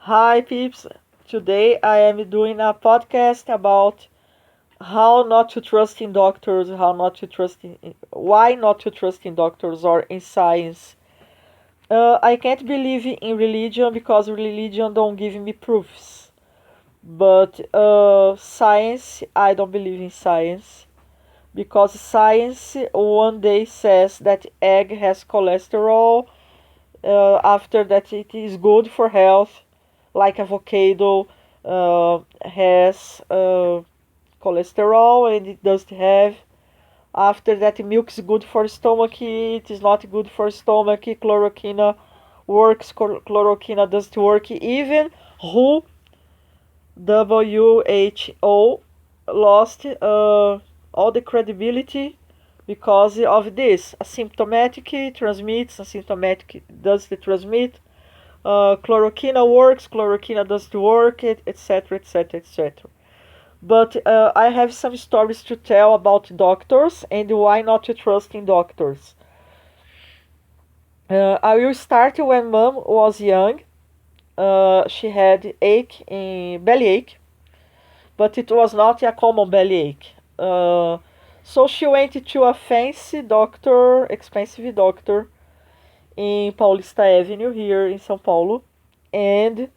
Hi, peeps. Today I am doing a podcast about how not to trust in doctors, how not to trust why not to trust in doctors or in science. I can't believe in religion because religion don't give me proofs. But science, I don't believe in science because science one day says that egg has cholesterol. After that, it is good for health, like avocado has cholesterol and it doesn't have. After that, milk is good for stomach, it is not good for stomach. Chloroquine works, chloroquine doesn't work. Even WHO lost all the credibility because of this. Asymptomatic transmits, asymptomatic doesn't transmit. Chloroquine works, chloroquine doesn't work, etc., etc., etc. But I have some stories to tell about doctors and why not to trust in doctors. I will start when mom was young. She had belly ache, but it was not a common bellyache. So she went to a fancy doctor, expensive doctor, in Paulista Avenue here in São Paulo, and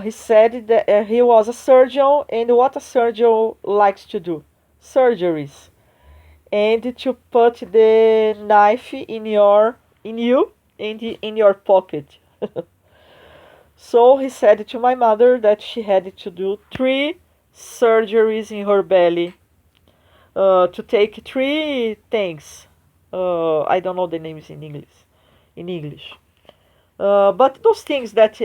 he said that he was a surgeon, and what a surgeon likes to do, surgeries, and to put the knife in you and in your pocket. So he said to my mother that she had to do three surgeries in her belly, to take three things. I don't know the names in English. In English, but those things that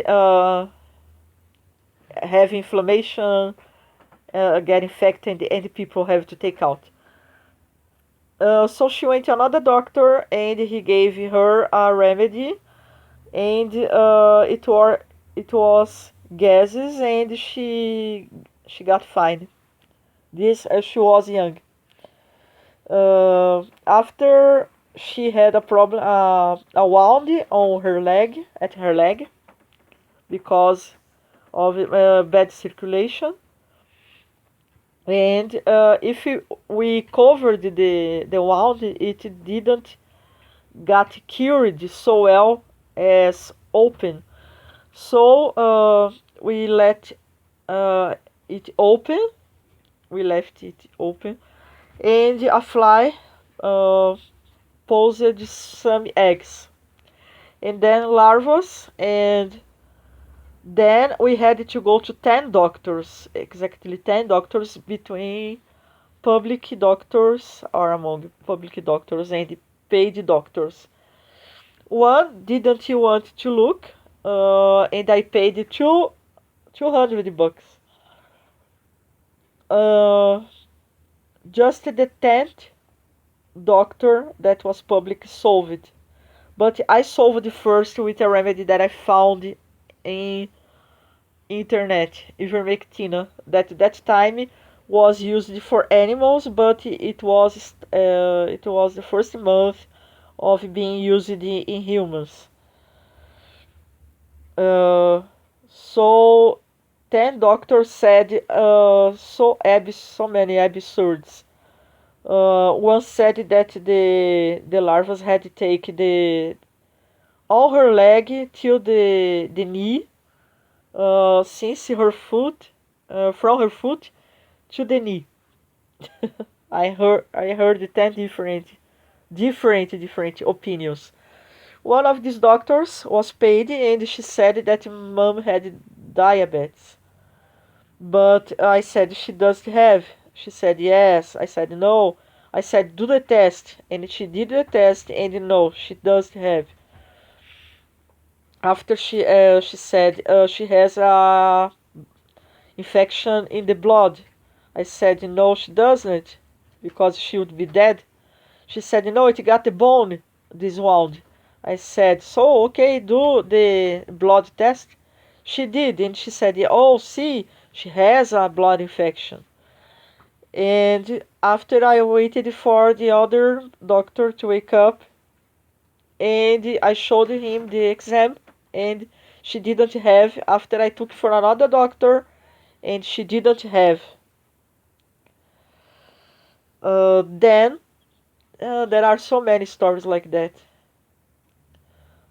have inflammation, get infected, and people have to take out. So she went to another doctor, and he gave her a remedy, and it was gases, and she got fine. This she was young. After she had a problem, a wound on her leg, at her leg, because of bad circulation. And if we covered the wound, it didn't got cured so well as open. So we let it open. We left it open, and a fly uh, posed some eggs, and then larvas, and then we had to go to 10 doctors, exactly 10 doctors between public doctors or among public doctors and paid doctors. One didn't want to look, and I paid 200 bucks. Uh, just the 10th doctor that was public solved. But I solved the first with a remedy that I found in internet, ivermectina, that time was used for animals, but it was the first month of being used in humans. Uh, so 10 doctors said so many absurds. One said that the larvas had to take the all her leg till the knee, since her foot, from her foot to the knee. I heard 10 different opinions. One of these doctors was paid, and she said that mom had diabetes. But I said she doesn't have. She said yes. I said no. I said do the test, and she did the test, and no, she doesn't have. After she said she has a infection in the blood. I said no, she doesn't, because she would be dead. She said no, it got the bone, this wound. I said so, okay, do the blood test. She did, and she said, oh, see, she has a blood infection. And after I waited for the other doctor to wake up, and I showed him the exam, and she didn't have. After I took for another doctor, and she didn't have. Then there are so many stories like that.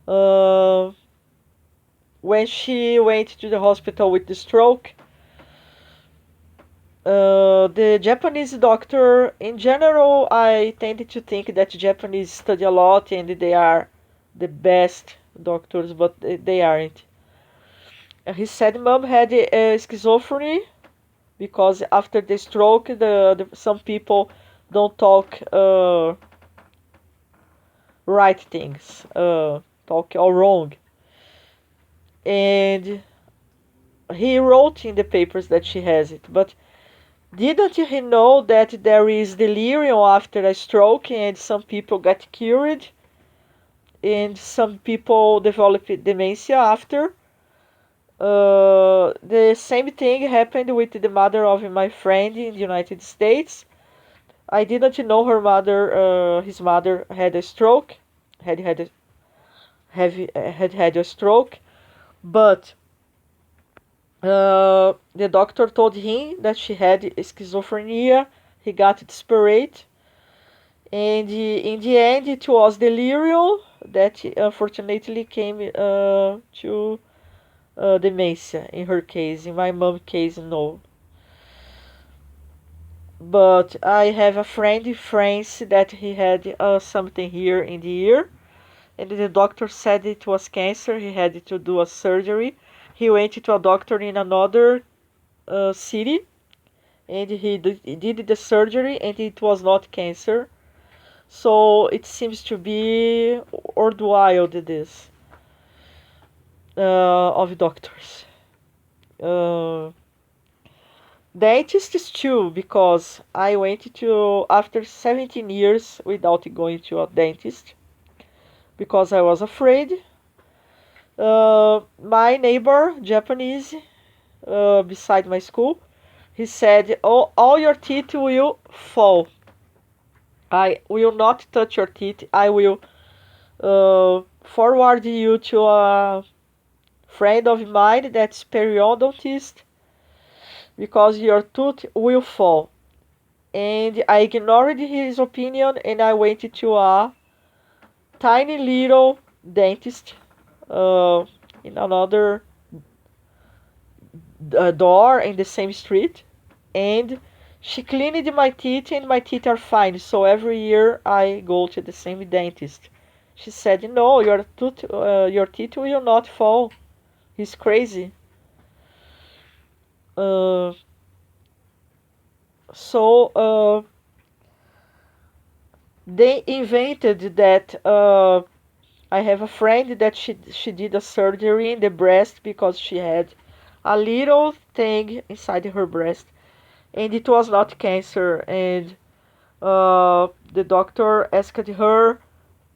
Uh, when she went to the hospital with the stroke, the Japanese doctor, in general, I tended to think that Japanese study a lot and they are the best doctors, but they aren't. He said mom had schizophrenia because after the stroke, some people don't talk right things, talk all wrong. And he wrote in the papers that she has it, but didn't he know that there is delirium after a stroke and some people get cured and some people develop dementia after? The same thing happened with the mother of my friend in the United States. I didn't know his mother had a stroke, had had a, had a stroke, but the doctor told him that she had schizophrenia. He got desperate, and in the end, it was delirium that unfortunately came to dementia. In her case, in my mom's case, no. But I have a friend in France that he had something here in the ear, and the doctor said it was cancer. He had to do a surgery. He went to a doctor in another city, and he did the surgery, and it was not cancer. So it seems to be worldwide this of doctors. Uh, Dentists too, because I went to after 17 years without going to a dentist because I was afraid. My neighbor, Japanese, beside my school, he said, "Oh, all your teeth will fall. I will not touch your teeth. I will forward you to a friend of mine that's periodontist because your tooth will fall." And I ignored his opinion and I went to a tiny little dentist uh, in another door in the same street, and she cleaned my teeth and my teeth are fine. So every year I go to the same dentist. She said, "No, your teeth will not fall." He's crazy. Uh, so they invented that. I have a friend that she did a surgery in the breast because she had a little thing inside her breast, and it was not cancer. And the doctor asked her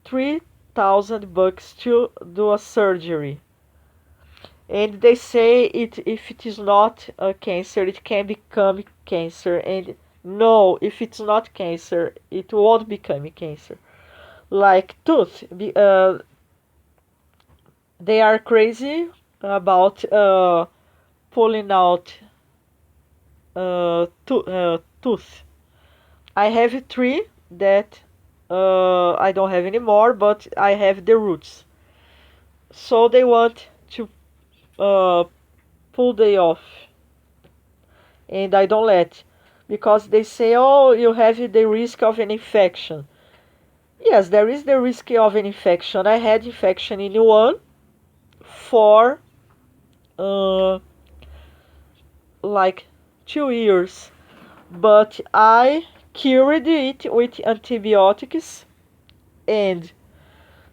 $3,000 to do a surgery. And they say if it is not a cancer, it can become cancer. And no, if it's not cancer, it won't become cancer. Like tooth, they are crazy about pulling out tooth. I have three that I don't have anymore, but I have the roots. So they want to uh, pull they off, and I don't let because they say, "Oh, you have the risk of an infection." Yes, there is the risk of an infection. I had infection in one for uh, like 2 years, but I cured it with antibiotics and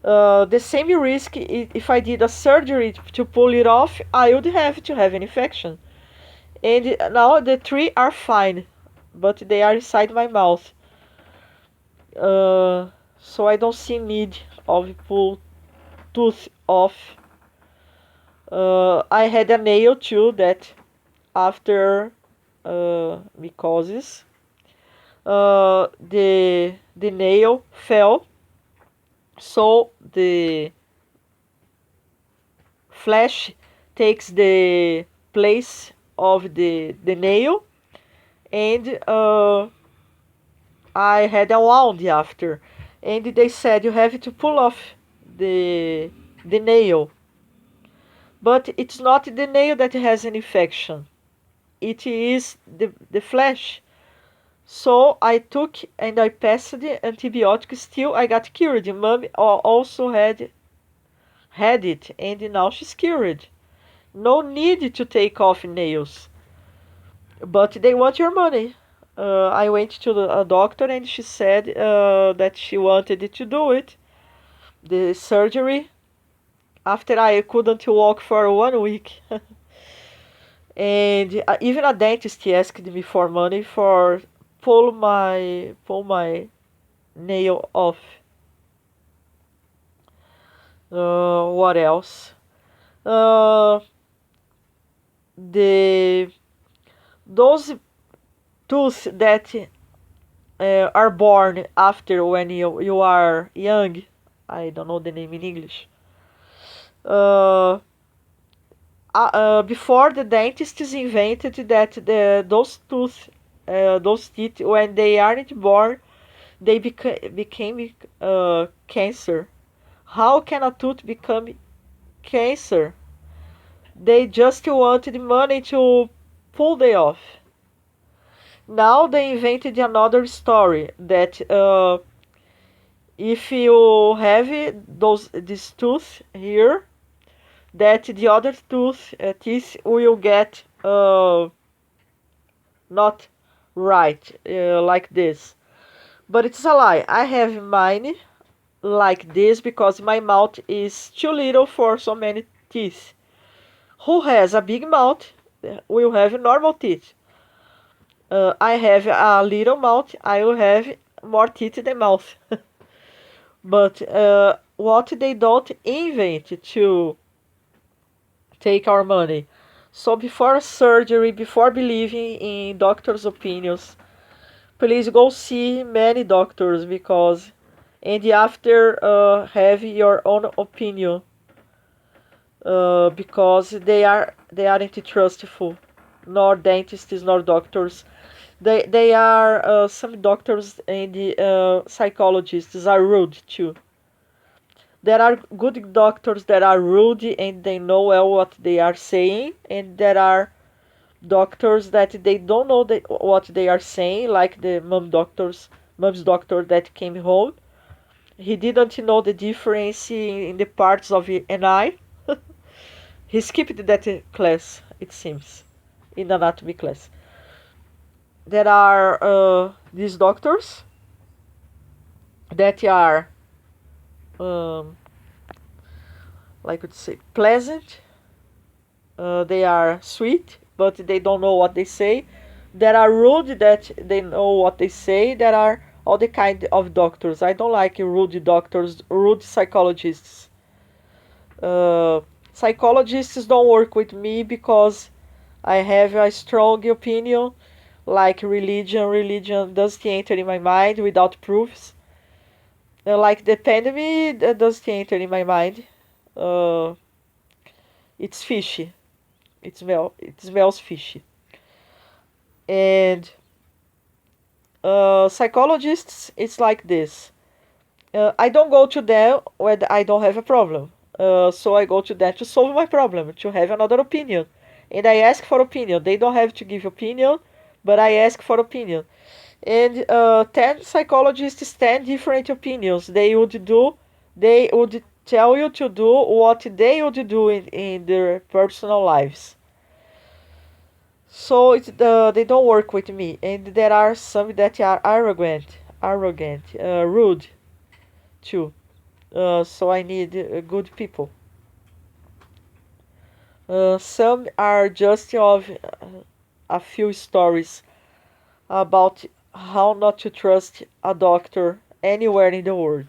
the same risk if I did a surgery to pull it off, I would have to have an infection. And now the three are fine, but they are inside my mouth. Uh, so I don't see need of pull tooth off. I had a nail too that after mycosis, the nail fell, so the flesh takes the place of the nail, and I had a wound after, and they said you have to pull off the nail, but it's not the nail that has an infection, it is the flesh. So I took and I passed the antibiotics. Still, I got cured. Mom also had it, and now she's cured. No need to take off nails, but they want your money. I went to a doctor, and she said that she wanted to do it, the surgery, after I couldn't walk for 1 week. And even a dentist asked me for money for pull my nail off. What else? Uh, the those tooth that are born after when you are young. I don't know the name in English. Uh, Before the dentists invented that those teeth, when they aren't born, they became cancer. How can a tooth become cancer? They just wanted money to pull they off. Now they invented another story that if you have those this tooth here, that the other teeth will get not right, like this. But it's a lie. I have mine like this because my mouth is too little for so many teeth. Who has a big mouth will have normal teeth. I have a little mouth, I will have more teeth than mouth. But what they don't invent to take our money. So before surgery, before believing in doctors' opinions, please go see many doctors, because and after have your own opinion, because they aren't trustful, nor dentists nor doctors. They are some doctors and psychologists are rude too. There are good doctors that are rude and they know well what they are saying, and there are doctors that they don't know what they are saying, like the mom's doctor that came home. He didn't know the difference in the parts of an eye. He skipped that class, it seems, in anatomy class. There are these doctors that are, um, like would say, pleasant. They are sweet, but they don't know what they say. There are rude that they know what they say. There are all the kind of doctors. I don't like rude doctors, rude psychologists. Uh, Psychologists don't work with me because I have a strong opinion, like religion. Religion doesn't enter in my mind without proofs. Like the pandemic, that doesn't enter in my mind. Uh, it's fishy. It smells fishy. And psychologists, it's like this. I don't go to them when I don't have a problem. So I go to them to solve my problem, to have another opinion. And I ask for opinion. They don't have to give opinion, but I ask for opinion. And 10 psychologists, 10 different opinions. They would tell you to do what they would do in their personal lives. So they don't work with me. And there are some that are arrogant, rude too. So I need good people. Some are just of a few stories about how not to trust a doctor anywhere in the world.